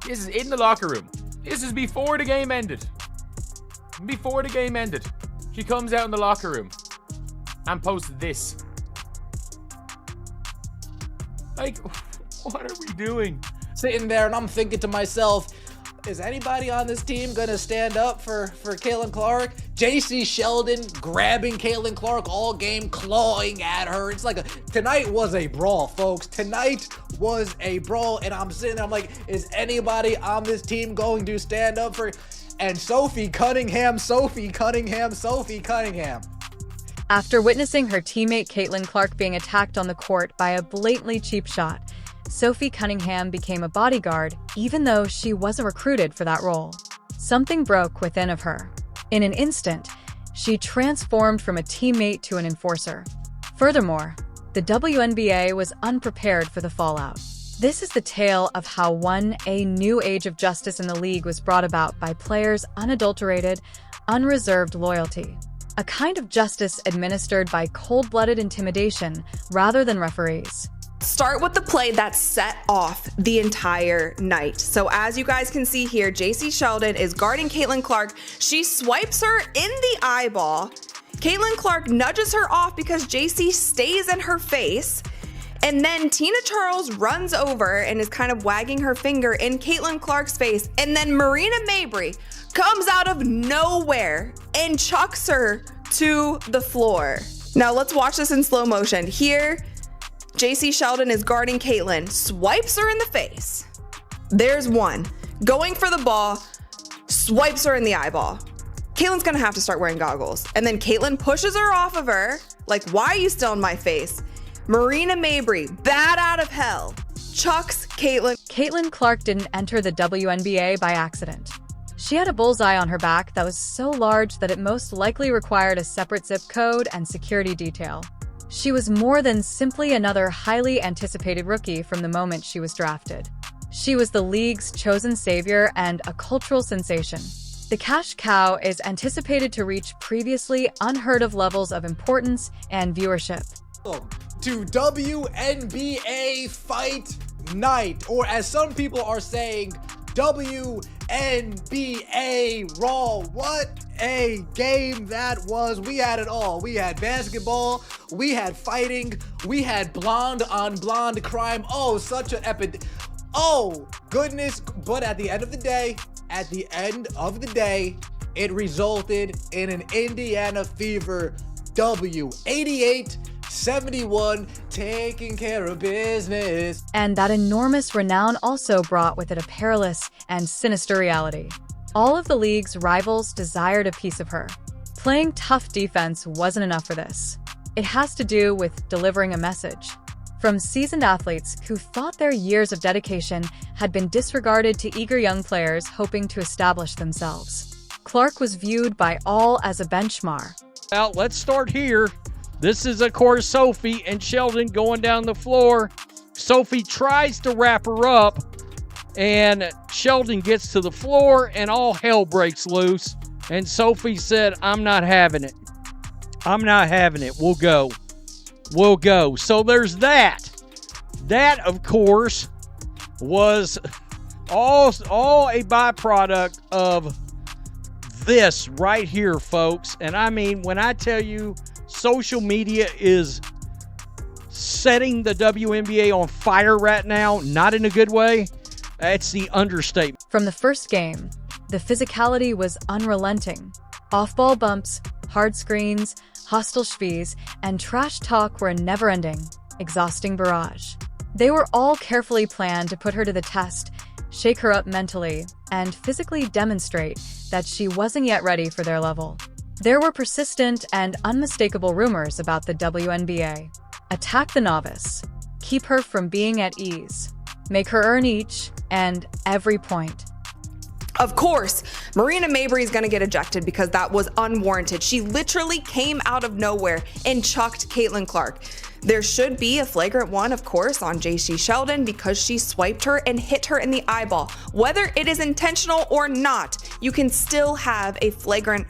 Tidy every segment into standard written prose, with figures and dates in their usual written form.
This is in the locker room. This is before the game ended. Before the game ended. She comes out in the locker room and posts this. Like, what are we doing? Sitting there and I'm thinking to myself, is anybody on this team gonna stand up for Caitlin Clark? JC Sheldon grabbing Caitlin Clark all game, clawing at her. It's like tonight was a brawl, folks. Tonight was a brawl, and I'm sitting there, I'm like, is anybody on this team going to stand up for? And Sophie Cunningham. After witnessing her teammate Caitlin Clark being attacked on the court by a blatantly cheap shot, Sophie Cunningham became a bodyguard even though she wasn't recruited for that role. Something broke within of her. In an instant, she transformed from a teammate to an enforcer. Furthermore, the WNBA was unprepared for the fallout. This is the tale of how a new age of justice in the league was brought about by players' unadulterated, unreserved loyalty. A kind of justice administered by cold-blooded intimidation rather than referees. Start with the play that set off the entire night. So as you guys can see here, JC Sheldon is guarding Caitlin Clark. She swipes her in the eyeball. Caitlin Clark nudges her off because JC stays in her face. And then Tina Charles runs over and is kind of wagging her finger in Caitlin Clark's face. And then Marina Mabrey comes out of nowhere and chucks her to the floor. Now let's watch this in slow motion. Here, JC Sheldon is guarding Caitlin, swipes her in the face. There's one. Going for the ball, swipes her in the eyeball. Caitlin's gonna have to start wearing goggles. And then Caitlin pushes her off of her, like, why are you still in my face? Marina Mabrey, bat out of hell, chucks Caitlin. Caitlin Clark didn't enter the WNBA by accident. She had a bullseye on her back that was so large that it most likely required a separate zip code and security detail. She was more than simply another highly anticipated rookie from the moment she was drafted. She was the league's chosen savior and a cultural sensation. The cash cow is anticipated to reach previously unheard of levels of importance and viewership. To WNBA Fight Night, or as some people are saying, WNBA Raw. What a game that was. We had it all. We had basketball, we had fighting, we had blonde on blonde crime. Oh, such an epic. Oh, goodness. But at the end of the day, it resulted in an Indiana Fever W. 88-71, taking care of business. And that enormous renown also brought with it a perilous and sinister reality. All of the league's rivals desired a piece of her. Playing tough defense wasn't enough for this. It has to do with delivering a message. From seasoned athletes who thought their years of dedication had been disregarded to eager young players hoping to establish themselves. Clark was viewed by all as a benchmark. Well, let's start here. This is, of course, Sophie and Sheldon going down the floor. Sophie tries to wrap her up, and Sheldon gets to the floor, and all hell breaks loose. And Sophie said, I'm not having it. I'm not having it. We'll go. We'll go. So there's that. That, of course, was all a byproduct of this right here, folks. And I mean, when I tell you social media is setting the WNBA on fire right now, not in a good way, that's the understatement. From the first game, the physicality was unrelenting. Off-ball bumps, hard screens, hostile schvies, and trash talk were a never-ending, exhausting barrage. They were all carefully planned to put her to the test, shake her up mentally, and physically demonstrate that she wasn't yet ready for their level. There were persistent and unmistakable rumors about the WNBA. Attack the novice. Keep her from being at ease. Make her earn each and every point. Of course, Marina Mabrey is going to get ejected because that was unwarranted. She literally came out of nowhere and chucked Caitlin Clark. There should be a flagrant one, of course, on JC Sheldon because she swiped her and hit her in the eyeball. Whether it is intentional or not, you can still have a flagrant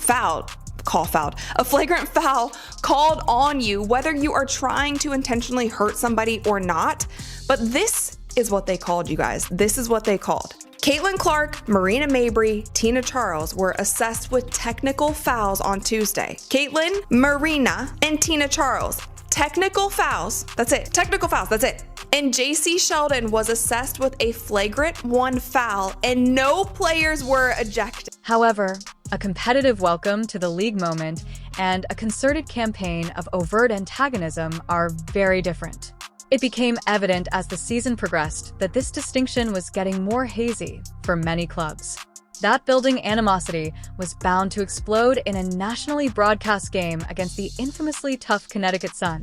a flagrant foul called on you, whether you are trying to intentionally hurt somebody or not. But this is what they called, you guys. This is what they called. Caitlin Clark, Marina Mabrey, Tina Charles were assessed with technical fouls on Tuesday. Caitlin, Marina, and Tina Charles. Technical fouls. That's it. Technical fouls. That's it. And JC Sheldon was assessed with a flagrant 1 foul, and no players were ejected. However, a competitive welcome to the league moment and a concerted campaign of overt antagonism are very different. It became evident as the season progressed that this distinction was getting more hazy for many clubs. That building animosity was bound to explode in a nationally broadcast game against the infamously tough Connecticut Sun,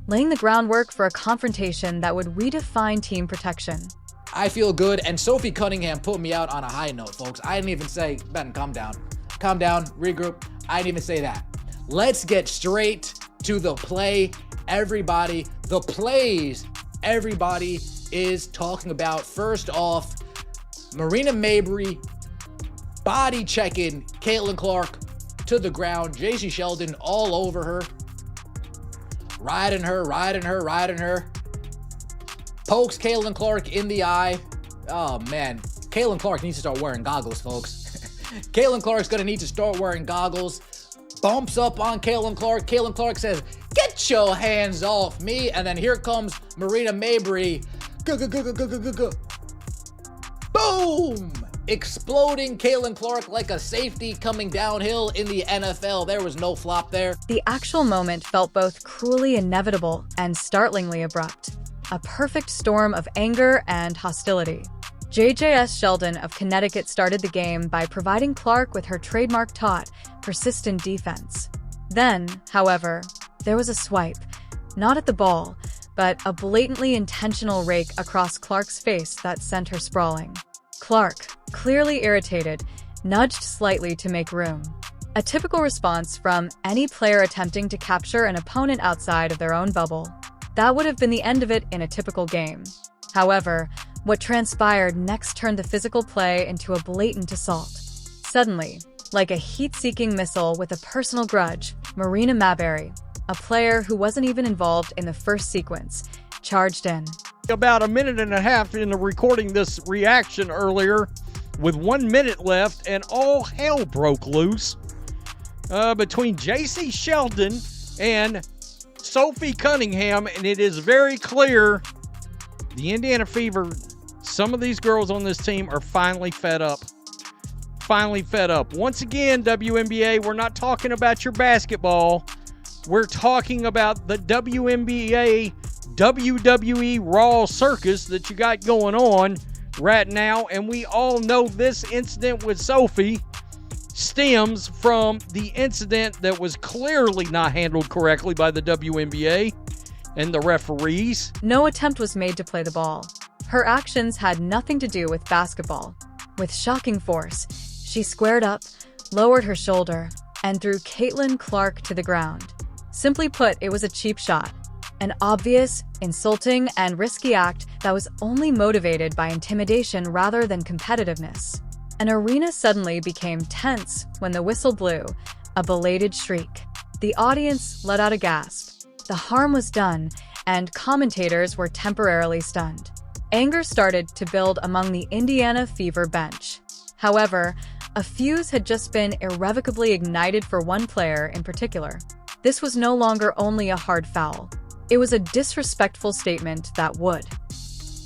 laying the groundwork for a confrontation that would redefine team protection. I feel good, and Sophie Cunningham put me out on a high note, folks. I didn't even say, Ben, calm down. Calm down, regroup. I didn't even say that. Let's get straight to the play. Everybody, the plays everybody is talking about. First off, Marina Mabrey body checking Caitlin Clark to the ground. JC Sheldon all over her. Riding her. Pokes Caitlin Clark in the eye. Oh, man. Caitlin Clark needs to start wearing goggles, folks. Caitlin Clark's going to need to start wearing goggles. Bumps up on Caitlin Clark. Caitlin Clark says, "Get your hands off me." And then here comes Marina Mabrey. Boom! Exploding Caitlin Clark like a safety coming downhill in the NFL. There was no flop there. The actual moment felt both cruelly inevitable and startlingly abrupt. A perfect storm of anger and hostility. JJS Sheldon of Connecticut started the game by providing Clark with her trademark taut, persistent defense. Then, however, there was a swipe, not at the ball, but a blatantly intentional rake across Clark's face that sent her sprawling. Clark, clearly irritated, nudged slightly to make room. A typical response from any player attempting to capture an opponent outside of their own bubble. That would have been the end of it in a typical game. However, what transpired next turned the physical play into a blatant assault. Suddenly, like a heat-seeking missile with a personal grudge, Marina Mabrey, a player who wasn't even involved in the first sequence, charged in. About a minute and a half into recording this reaction earlier, with 1 minute left, and all hell broke loose between JC Sheldon and Sophie Cunningham, and it is very clear the Indiana Fever, some of these girls on this team are finally fed up. Once again, WNBA, we're not talking about your basketball. We're talking about the WNBA WWE Raw circus that you got going on right now. And we all know this incident with Sophie stems from the incident that was clearly not handled correctly by the WNBA and the referees. No attempt was made to play the ball. Her actions had nothing to do with basketball. With shocking force, she squared up, lowered her shoulder, and threw Caitlin Clark to the ground. Simply put, it was a cheap shot. An obvious, insulting, and risky act that was only motivated by intimidation rather than competitiveness. An arena suddenly became tense when the whistle blew, a belated shriek. The audience let out a gasp. The harm was done, and commentators were temporarily stunned. Anger started to build among the Indiana Fever bench. However, a fuse had just been irrevocably ignited for one player in particular. This was no longer only a hard foul. It was a disrespectful statement that would.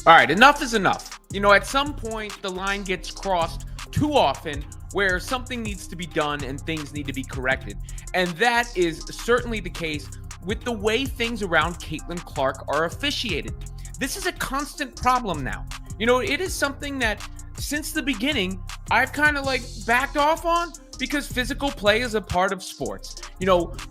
All right, enough is enough. At some point, the line gets crossed too often where something needs to be done and things need to be corrected. And that is certainly the case with the way things around Caitlin Clark are officiated. This is a constant problem now. It is something that since the beginning, I've kind of backed off on because physical play is a part of sports.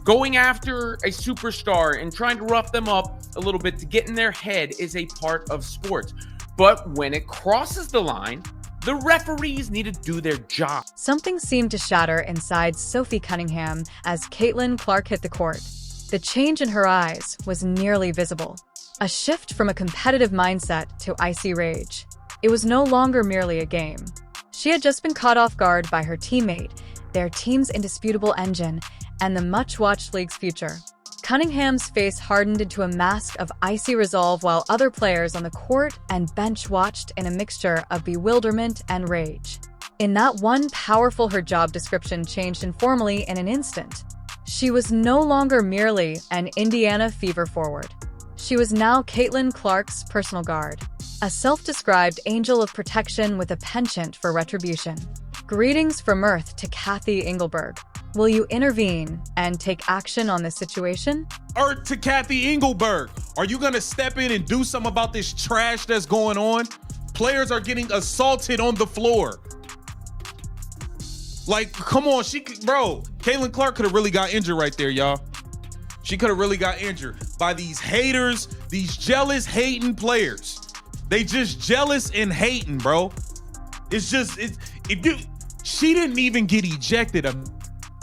Going after a superstar and trying to rough them up a little bit to get in their head is a part of sports. But when it crosses the line, the referees need to do their job. Something seemed to shatter inside Sophie Cunningham as Caitlin Clark hit the court. The change in her eyes was nearly visible. A shift from a competitive mindset to icy rage. It was no longer merely a game. She had just been caught off guard by her teammate, their team's indisputable engine, and the much-watched league's future. Cunningham's face hardened into a mask of icy resolve while other players on the court and bench watched in a mixture of bewilderment and rage. In that one powerful, her job description changed informally in an instant. She was no longer merely an Indiana Fever forward. She was now Caitlin Clark's personal guard, a self-described angel of protection with a penchant for retribution. Greetings from Earth to Kathy Engelberg. Will you intervene and take action on this situation? Earth to Kathy Engelberg. Are you going to step in and do something about this trash that's going on? Players are getting assaulted on the floor. Like, come on, Caitlin Clark could have really got injured right there, y'all. She could have really got injured by these haters, these jealous, hating players. They just jealous and hating, bro. She didn't even get ejected.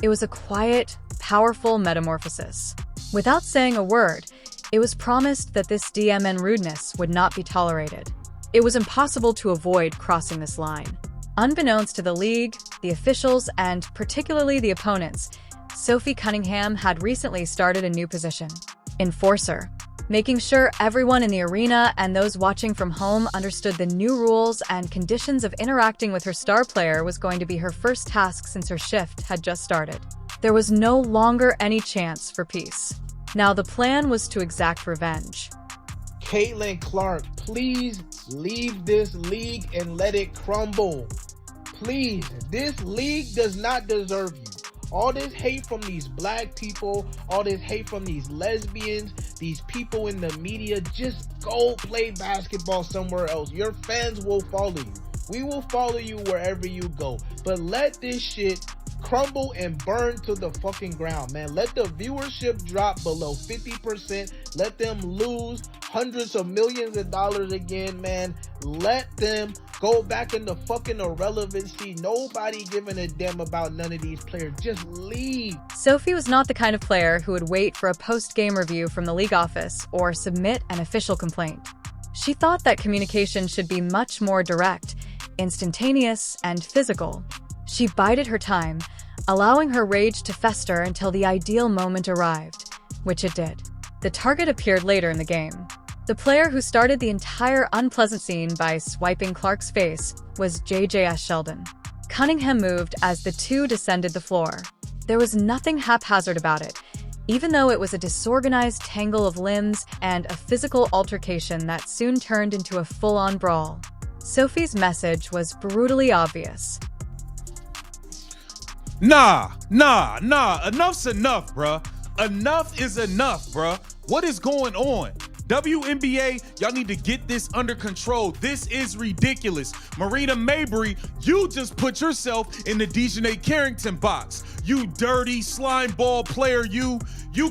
It was a quiet, powerful metamorphosis. Without saying a word, it was promised that this DMN rudeness would not be tolerated. It was impossible to avoid crossing this line. Unbeknownst to the league, the officials, and particularly the opponents, Sophie Cunningham had recently started a new position: enforcer, making sure everyone in the arena and those watching from home understood the new rules and conditions of interacting with her star player was going to be her first task since her shift had just started. There was no longer any chance for peace. Now the plan was to exact revenge. Caitlin Clark, please leave this league and let it crumble. Please, this league does not deserve you. All this hate from these black people, all this hate from these lesbians, these people in the media, just go play basketball somewhere else. Your fans will follow you. We will follow you wherever you go. But let this shit crumble and burn to the fucking ground, man. Let the viewership drop below 50%. Let them lose hundreds of millions of dollars again, man. Let them go back into fucking irrelevancy. Nobody giving a damn about none of these players. Just leave. Sophie was not the kind of player who would wait for a post-game review from the league office or submit an official complaint. She thought that communication should be much more direct, instantaneous, and physical. She bided her time, allowing her rage to fester until the ideal moment arrived, which it did. The target appeared later in the game. The player who started the entire unpleasant scene by swiping Clark's face was JJS Sheldon. Cunningham moved as the two descended the floor. There was nothing haphazard about it, even though it was a disorganized tangle of limbs and a physical altercation that soon turned into a full-on brawl. Sophie's message was brutally obvious. Nah. Enough's enough, bruh. Enough is enough, bruh. What is going on? WNBA, y'all need to get this under control. This is ridiculous. Marina Mabry, you just put yourself in the Dejanay Carrington box. You dirty slime ball player, you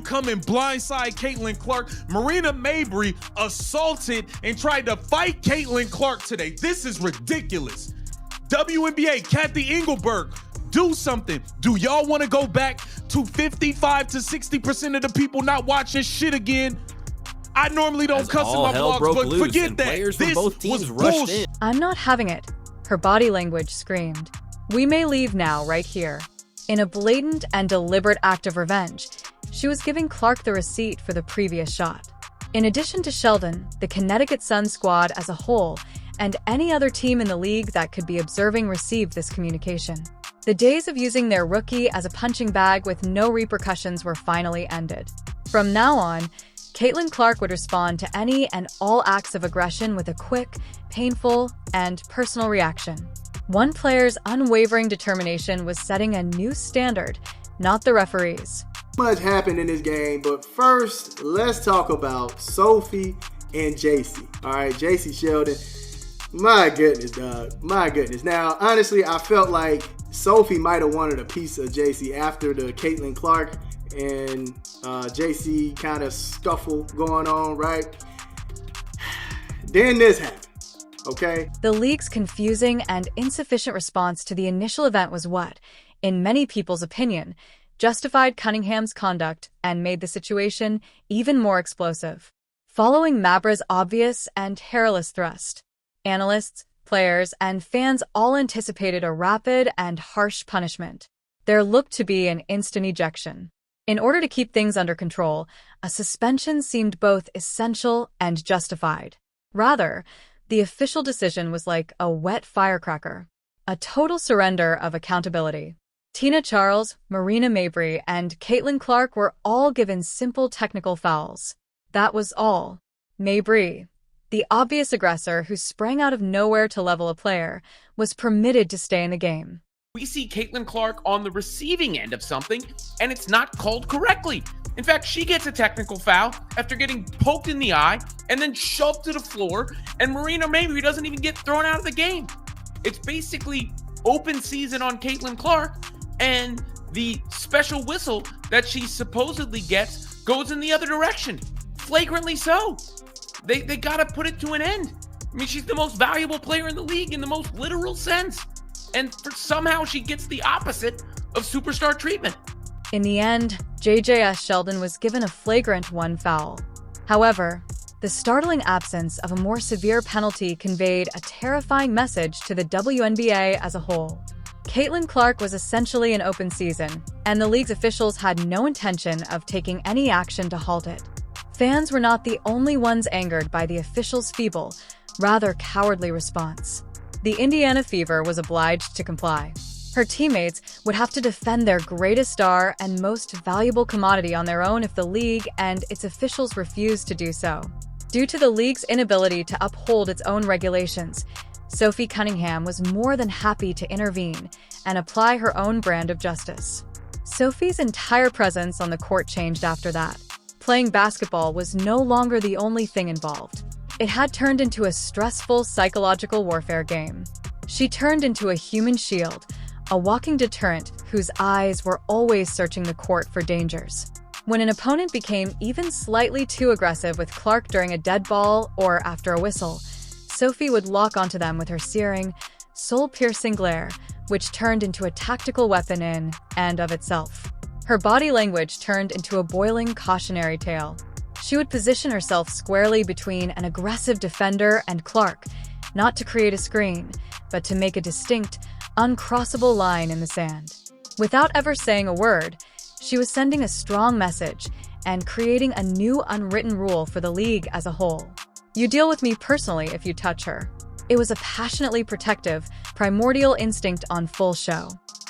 come and blindside Caitlin Clark. Marina Mabry assaulted and tried to fight Caitlin Clark today. This is ridiculous. WNBA, Kathy Engelberg, do something. Do y'all want to go back to 55 to 60% of the people not watching shit again? I normally don't cuss in my vlogs, but forget that. This was bullshit. I'm not having it, her body language screamed. We may leave now, right here. In a blatant and deliberate act of revenge, she was giving Clark the receipt for the previous shot. In addition to Sheldon, the Connecticut Sun squad as a whole, and any other team in the league that could be observing received this communication. The days of using their rookie as a punching bag with no repercussions were finally ended. From now on, Caitlin Clark would respond to any and all acts of aggression with a quick, painful, and personal reaction. One player's unwavering determination was setting a new standard, not the referees. Much happened in this game, but first, let's talk about Sophie and JC. All right, JC Sheldon. My goodness, dog. My goodness. Now, honestly, I felt like Sophie might have wanted a piece of JC after the Caitlin Clark and JC kind of scuffle going on, right? Then this happened, okay? The league's confusing and insufficient response to the initial event was what, in many people's opinion, justified Cunningham's conduct and made the situation even more explosive. Following Mabra's obvious and hairless thrust, analysts, players, and fans all anticipated a rapid and harsh punishment. There looked to be an instant ejection. In order to keep things under control, a suspension seemed both essential and justified. Rather, the official decision was like a wet firecracker, a total surrender of accountability. Tina Charles, Marina Mabrey, and Caitlin Clark were all given simple technical fouls. That was all. Mabrey, the obvious aggressor who sprang out of nowhere to level a player, was permitted to stay in the game. We see Caitlin Clark on the receiving end of something, and it's not called correctly. In fact, she gets a technical foul after getting poked in the eye and then shoved to the floor, and Marina Mabrey doesn't even get thrown out of the game. It's basically open season on Caitlin Clark, and the special whistle that she supposedly gets goes in the other direction. Flagrantly so. They got to put it to an end. I mean, she's the most valuable player in the league in the most literal sense. And somehow she gets the opposite of superstar treatment. In the end, JJS Sheldon was given a flagrant 1 foul. However, the startling absence of a more severe penalty conveyed a terrifying message to the WNBA as a whole. Caitlin Clark was essentially an open season, and the league's officials had no intention of taking any action to halt it. Fans were not the only ones angered by the officials' feeble, rather cowardly response. The Indiana Fever was obliged to comply. Her teammates would have to defend their greatest star and most valuable commodity on their own if the league and its officials refused to do so. Due to the league's inability to uphold its own regulations, Sophie Cunningham was more than happy to intervene and apply her own brand of justice. Sophie's entire presence on the court changed after that. Playing basketball was no longer the only thing involved. It had turned into a stressful psychological warfare game. She turned into a human shield, a walking deterrent whose eyes were always searching the court for dangers. When an opponent became even slightly too aggressive with Clark during a dead ball or after a whistle, Sophie would lock onto them with her searing, soul-piercing glare, which turned into a tactical weapon in and of itself. Her body language turned into a boiling cautionary tale. She would position herself squarely between an aggressive defender and Clark, not to create a screen, but to make a distinct, uncrossable line in the sand. Without ever saying a word, she was sending a strong message and creating a new unwritten rule for the league as a whole. You deal with me personally if you touch her. It was a passionately protective, primordial instinct on full show.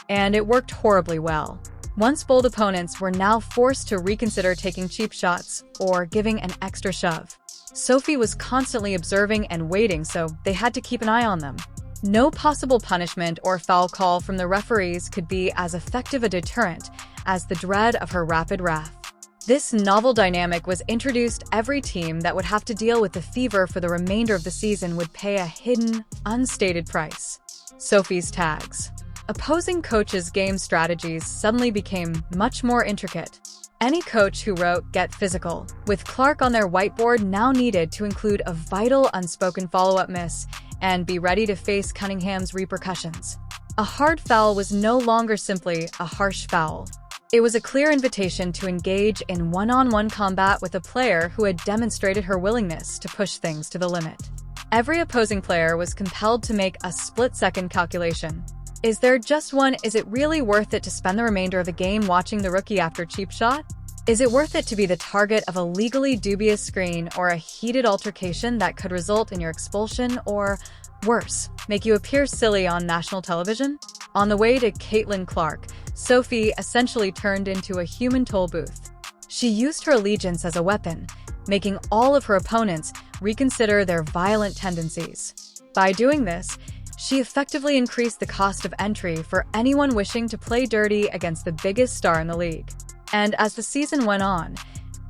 And it worked horribly well. Once bold opponents were now forced to reconsider taking cheap shots or giving an extra shove. Sophie was constantly observing and waiting, so they had to keep an eye on them. No possible punishment or foul call from the referees could be as effective a deterrent as the dread of her rapid wrath. This novel dynamic was introduced. Every team that would have to deal with the Fever for the remainder of the season would pay a hidden, unstated price. Sophie's tags. Opposing coaches' game strategies suddenly became much more intricate. Any coach who wrote "Get Physical" with Clark on their whiteboard now needed to include a vital unspoken follow-up miss and be ready to face Cunningham's repercussions. A hard foul was no longer simply a harsh foul. It was a clear invitation to engage in one-on-one combat with a player who had demonstrated her willingness to push things to the limit. Every opposing player was compelled to make a split-second calculation. Is there just one? Is it really worth it to spend the remainder of the game watching the rookie after cheap shot? Is it worth it to be the target of a legally dubious screen or a heated altercation that could result in your expulsion or, worse, make you appear silly on national television? On the way to Caitlin Clark, Sophie essentially turned into a human toll booth. She used her allegiance as a weapon, making all of her opponents reconsider their violent tendencies. By doing this, she effectively increased the cost of entry for anyone wishing to play dirty against the biggest star in the league. And as the season went on,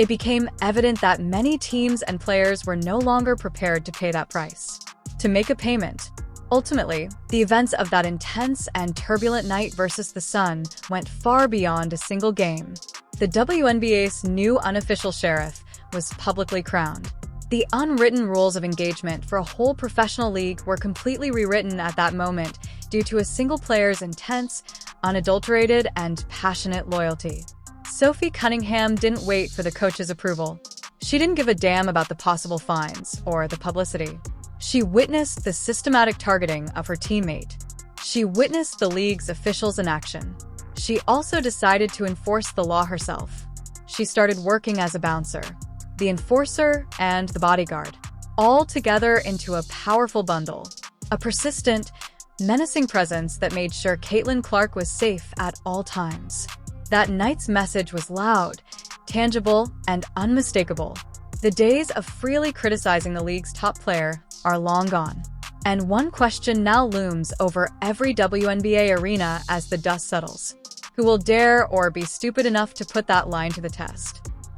it became evident that many teams and players were no longer prepared to pay that price. To make a payment. Ultimately, the events of that intense and turbulent night versus the Sun went far beyond a single game. The WNBA's new unofficial sheriff was publicly crowned. The unwritten rules of engagement for a whole professional league were completely rewritten at that moment due to a single player's intense, unadulterated, and passionate loyalty. Sophie Cunningham didn't wait for the coach's approval. She didn't give a damn about the possible fines or the publicity. She witnessed the systematic targeting of her teammate. She witnessed the league's officials in action. She also decided to enforce the law herself. She started working as a bouncer, the enforcer, and the bodyguard, all together into a powerful bundle. A persistent, menacing presence that made sure Caitlin Clark was safe at all times. That night's message was loud, tangible, and unmistakable. The days of freely criticizing the league's top player are long gone. And one question now looms over every WNBA arena as the dust settles. Who will dare or be stupid enough to put that line to the test?